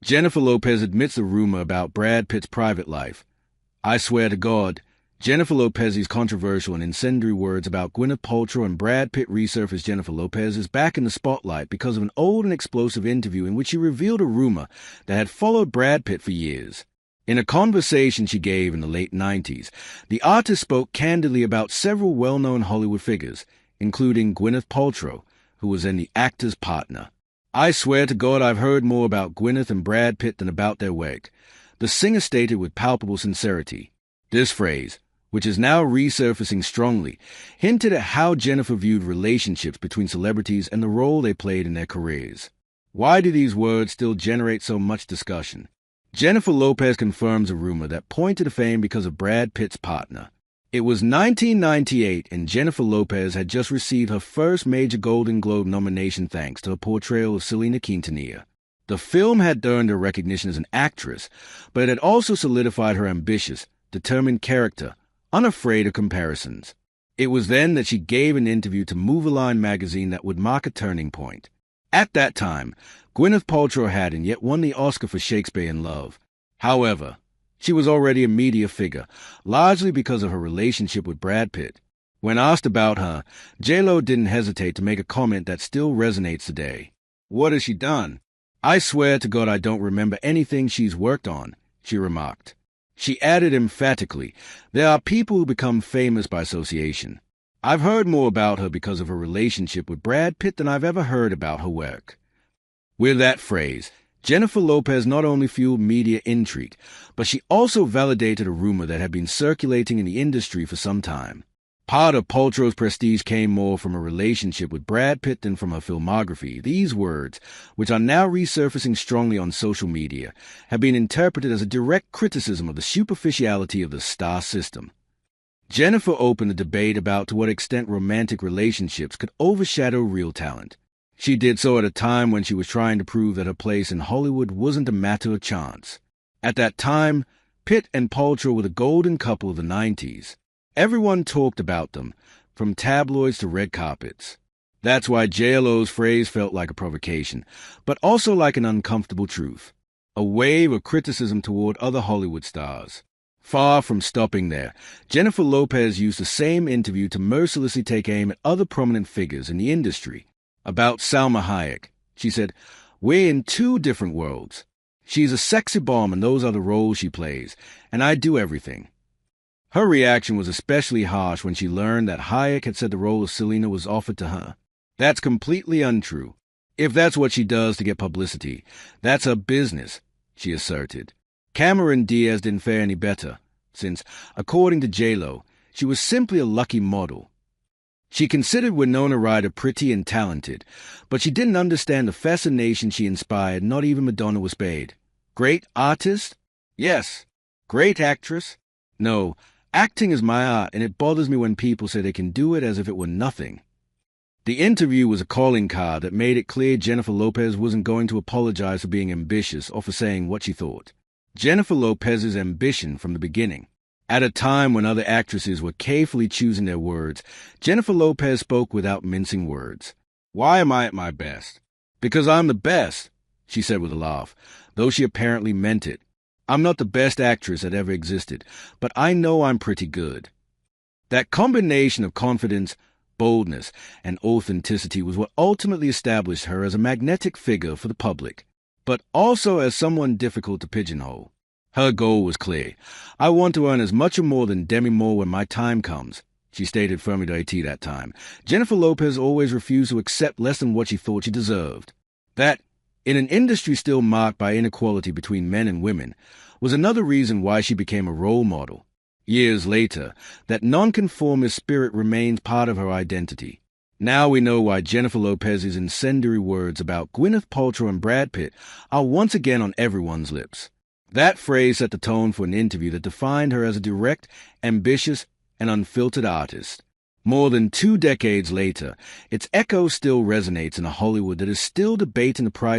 Jennifer Lopez admits the rumor about Brad Pitt's private life. I swear to God, Jennifer Lopez's controversial and incendiary words about Gwyneth Paltrow and Brad Pitt resurfaced. Jennifer Lopez is back in the spotlight because of an old and explosive interview in which she revealed a rumor that had followed Brad Pitt for years. In a conversation she gave in the late 90s, the artist spoke candidly about several well-known Hollywood figures, including Gwyneth Paltrow, who was then the actor's partner. I swear to God I've heard more about Gwyneth and Brad Pitt than about their wake, the singer stated with palpable sincerity. This phrase, which is now resurfacing strongly, hinted at how Jennifer viewed relationships between celebrities and the role they played in their careers. Why do these words still generate so much discussion? Jennifer Lopez confirms a rumor that pointed to fame because of Brad Pitt's partner. It was 1998, and Jennifer Lopez had just received her first major Golden Globe nomination thanks to her portrayal of Selena Quintanilla. The film had earned her recognition as an actress, but it had also solidified her ambitious, determined character, unafraid of comparisons. It was then that she gave an interview to Move Line magazine that would mark a turning point. At that time, Gwyneth Paltrow hadn't yet won the Oscar for Shakespeare in Love. However, she was already a media figure, largely because of her relationship with Brad Pitt. When asked about her, J.Lo didn't hesitate to make a comment that still resonates today. "What has she done? I swear to God I don't remember anything she's worked on," she remarked. She added emphatically, "There are people who become famous by association. I've heard more about her because of her relationship with Brad Pitt than I've ever heard about her work." With that phrase, Jennifer Lopez not only fueled media intrigue, but she also validated a rumor that had been circulating in the industry for some time. Part of Paltrow's prestige came more from a relationship with Brad Pitt than from her filmography. These words, which are now resurfacing strongly on social media, have been interpreted as a direct criticism of the superficiality of the star system. Jennifer opened a debate about to what extent romantic relationships could overshadow real talent. She did so at a time when she was trying to prove that her place in Hollywood wasn't a matter of chance. At that time, Pitt and Paltrow were the golden couple of the 90s. Everyone talked about them, from tabloids to red carpets. That's why J.Lo's phrase felt like a provocation, but also like an uncomfortable truth. A wave of criticism toward other Hollywood stars. Far from stopping there, Jennifer Lopez used the same interview to mercilessly take aim at other prominent figures in the industry. About Salma Hayek, she said, "We're in two different worlds. She's a sexy bomb and those are the roles she plays, and I do everything." Her reaction was especially harsh when she learned that Hayek had said the role of Selena was offered to her. That's completely untrue. If that's what she does to get publicity, that's her business, she asserted. Cameron Diaz didn't fare any better, since, according to J.Lo, she was simply a lucky model. She considered Winona Ryder pretty and talented, but she didn't understand the fascination she inspired. Not even Madonna was paid. Great artist? Yes. Great actress? No. Acting is my art, and it bothers me when people say they can do it as if it were nothing. The interview was a calling card that made it clear Jennifer Lopez wasn't going to apologize for being ambitious or for saying what she thought. Jennifer Lopez's ambition from the beginning. At a time when other actresses were carefully choosing their words, Jennifer Lopez spoke without mincing words. "Why am I at my best?" "Because I'm the best," she said with a laugh, though she apparently meant it. "I'm not the best actress that ever existed, but I know I'm pretty good." That combination of confidence, boldness, and authenticity was what ultimately established her as a magnetic figure for the public, but also as someone difficult to pigeonhole. Her goal was clear. "I want to earn as much or more than Demi Moore when my time comes," she stated firmly to AT that time. Jennifer Lopez always refused to accept less than what she thought she deserved. That, in an industry still marked by inequality between men and women, was another reason why she became a role model. Years later, that nonconformist spirit remains part of her identity. Now we know why Jennifer Lopez's incendiary words about Gwyneth Paltrow and Brad Pitt are once again on everyone's lips. That phrase set the tone for an interview that defined her as a direct, ambitious, and unfiltered artist. More than 2 decades later, its echo still resonates in a Hollywood that is still debating the price